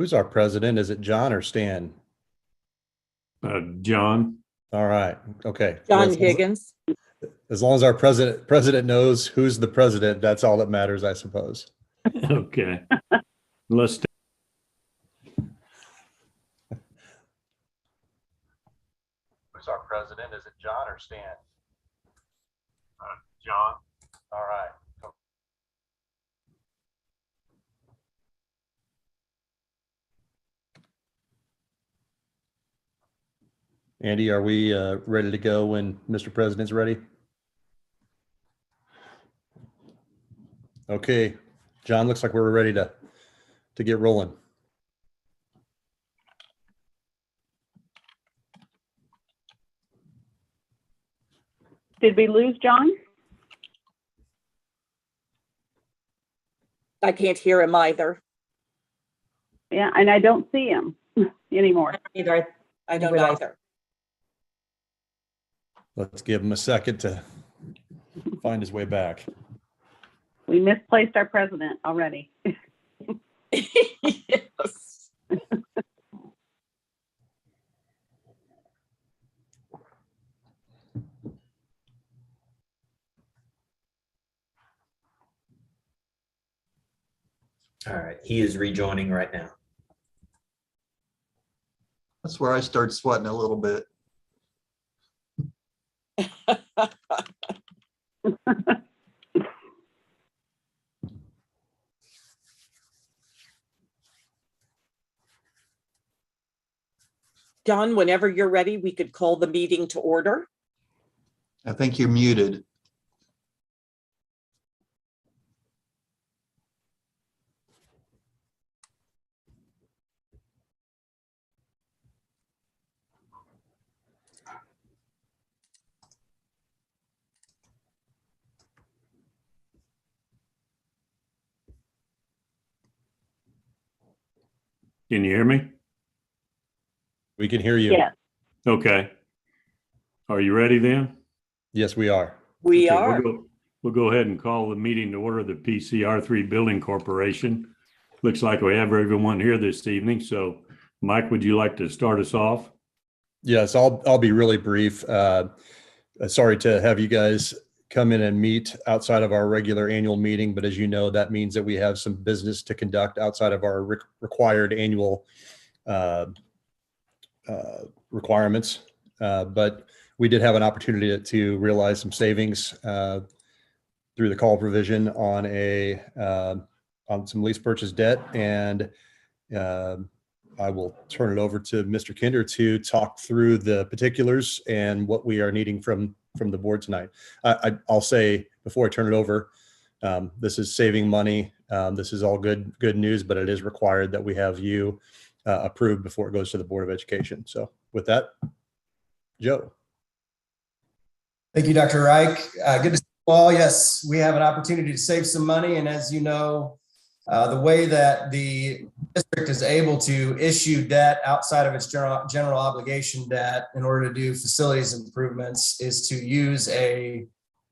Who's our president? Is it John or Stan? John. All right. Okay. John Higgins. As long as our president knows who's the president, that's all that matters, I suppose. Okay. Let's. Who's our president? Is it John or Stan? John. All right. Andy, are we ready to go when Mr. President's ready? Okay, John, looks like we're ready to get rolling. Did we lose John? I can't hear him either. Yeah, and I don't see him anymore. Either. I don't either. Let's give him a second to find his way back. We misplaced our president already. Yes. All right, he is rejoining right now. That's where I start sweating a little bit. John, whenever you're ready, we could call the meeting to order. I think you're muted. Can you hear me? We can hear you. Yes. Okay. Are you ready then? Yes, we are. We Okay, are. We'll go ahead and call the meeting to order, the PCR-3 Building Corporation. Looks like we have everyone here this evening. So Mike, would you like to start us off? Yes, I'll be really brief. Sorry to have you guys come in and meet outside of our regular annual meeting, but as you know, that means that we have some business to conduct outside of our required annual requirements. But we did have an opportunity to realize some savings through the call provision on on some lease purchase debt, and I will turn it over to Mr. Kinder to talk through the particulars and what we are needing from the board tonight. I'll say before I turn it over, this is saving money. This is all good news, but it is required that we have you approved before it goes to the Board of Education. So with that, Joe. Thank you, Dr. Reich. Good to see you all. Yes, we have an opportunity to save some money. And as you know, the way that the district is able to issue debt outside of its general obligation debt in order to do facilities improvements is to use a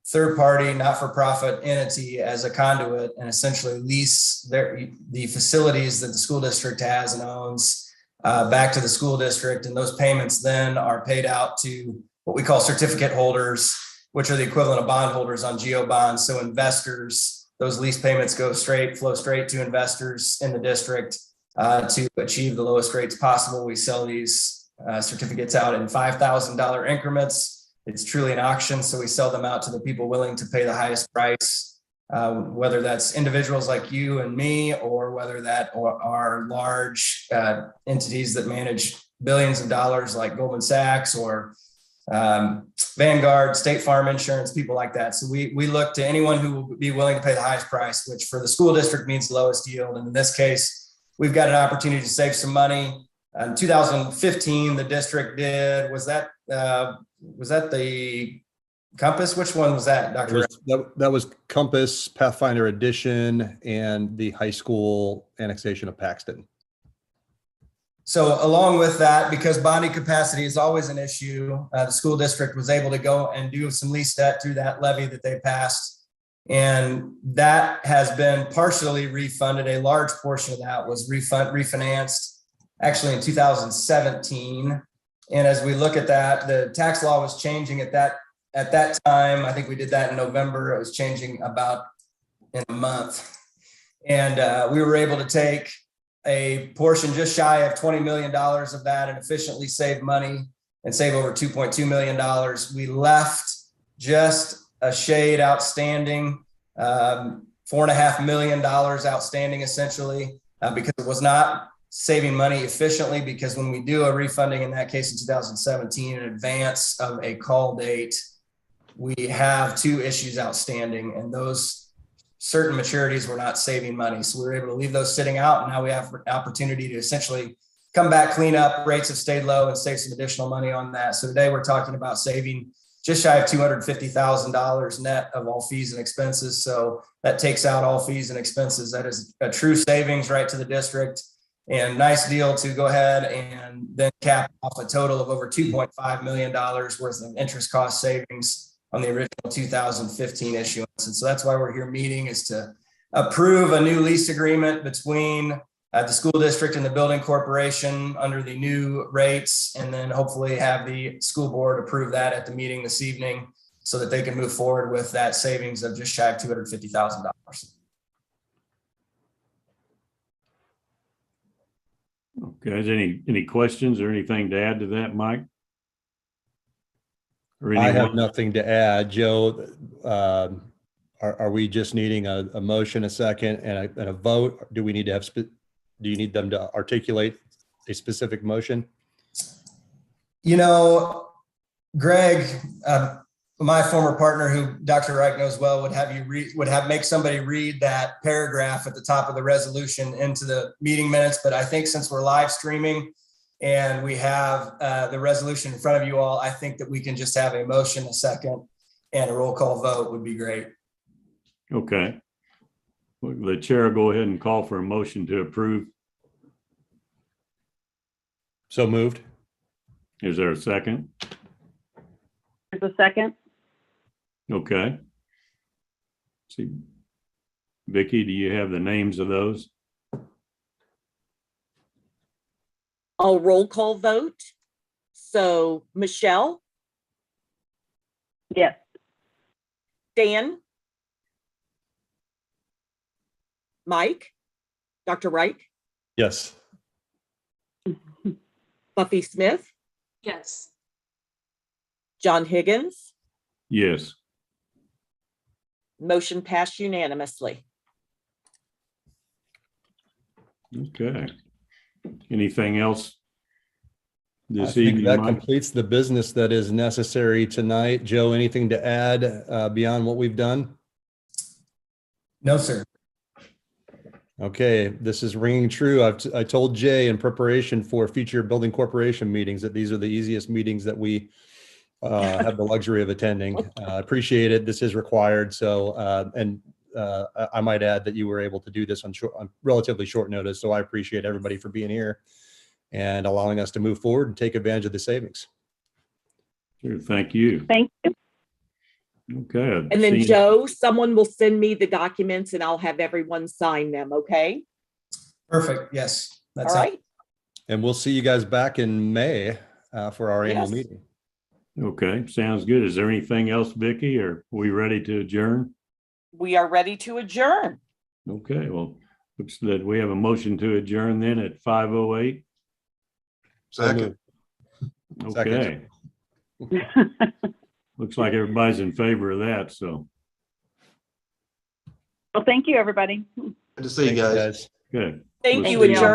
third-party, not-for-profit entity as a conduit and essentially lease the facilities that the school district has and owns back to the school district. And those payments then are paid out to what we call certificate holders, which are the equivalent of bondholders on GO bonds. So investors, those lease payments flow straight to investors in the district to achieve the lowest rates possible. We sell these certificates out in $5,000 increments. It's truly an auction, so we sell them out to the people willing to pay the highest price, whether that's individuals like you and me, or whether that are large entities that manage billions of dollars like Goldman Sachs or Vanguard, State Farm Insurance, people like that. So we look to anyone who will be willing to pay the highest price, which for the school district means the lowest yield. And in this case, we've got an opportunity to save some money. In 2015, the district did, was that the Compass? Which one was that, Dr.? That was Compass, Pathfinder Edition, and the high school annexation of Paxton. So along with that, because bonding capacity is always an issue, the school district was able to go and do some lease debt through that levy that they passed And that has been partially refunded. A large portion of that was refinanced actually in 2017. And as we look at that, the tax law was changing at that time. I think we did that in November. It was changing about in a month. And we were able to take a portion just shy of $20 million of that and efficiently save money and save over $2.2 million. We left just a shade outstanding, $4.5 million outstanding essentially, because it was not saving money efficiently, because when we do a refunding, in that case in 2017, in advance of a call date, we have 2 issues outstanding, and those certain maturities were not saving money. So we were able to leave those sitting out, and now we have an opportunity to essentially come back, clean up. Rates have stayed low and save some additional money on that. So today we're talking about saving just shy of $250,000 net of all fees and expenses. So that takes out all fees and expenses. That is a true savings right to the district, and nice deal to go ahead and then cap off a total of over $2.5 million worth of interest cost savings on the original 2015 issuance. And so that's why we're here meeting, is to approve a new lease agreement between the school district and the building corporation under the new rates, and then hopefully have the school board approve that at the meeting this evening so that they can move forward with that savings of just shy of $250,000. Okay, is any questions or anything to add to that, Mike? Or I have anyone? nothing to add. Joe, are we just needing a motion, a second, and a vote? Do we need to have, do you need them to articulate a specific motion? You know, Greg, my former partner, who Dr. Reich knows well, would have make somebody read that paragraph at the top of the resolution into the meeting minutes. But I think since we're live streaming and we have the resolution in front of you all, I think that we can just have a motion, a second, and a roll call vote would be great. Okay. Well, the chair will go ahead and call for a motion to approve. So moved. Is there a second? There's a second. Okay. See, Vicky, do you have the names of those? I'll roll call vote. So Michelle, Yes. Dan, Mike, Dr. Reich, Yes. Buffy Smith, Yes. John Higgins. Yes. Motion passed unanimously. Okay. Anything else I this think evening, that Mike? completes the business that is necessary tonight. Joe, anything to add beyond what we've done? No, sir. Okay, this is ringing true. I told Jay in preparation for future building corporation meetings that these are the easiest meetings that we have the luxury of attending. I appreciate it. This is required. So, I might add that you were able to do this on relatively short notice. So I appreciate everybody for being here and allowing us to move forward and take advantage of the savings. Sure, thank you. Thank you. Okay. And then seeing- Joe, someone will send me the documents and I'll have everyone sign them, okay? Perfect. Yes. All That's right. And we'll see you guys back in May for our annual Yes. meeting. Okay, sounds good. Is there anything else, Vicky, or are we ready to adjourn? We are ready to adjourn. Okay, well, looks that we have a motion to adjourn then at 5:08. Second. Okay, looks like everybody's in favor of that, so, Well, thank you, everybody. Good to see you Thanks, guys. good. Thank We'll you, see adjourn.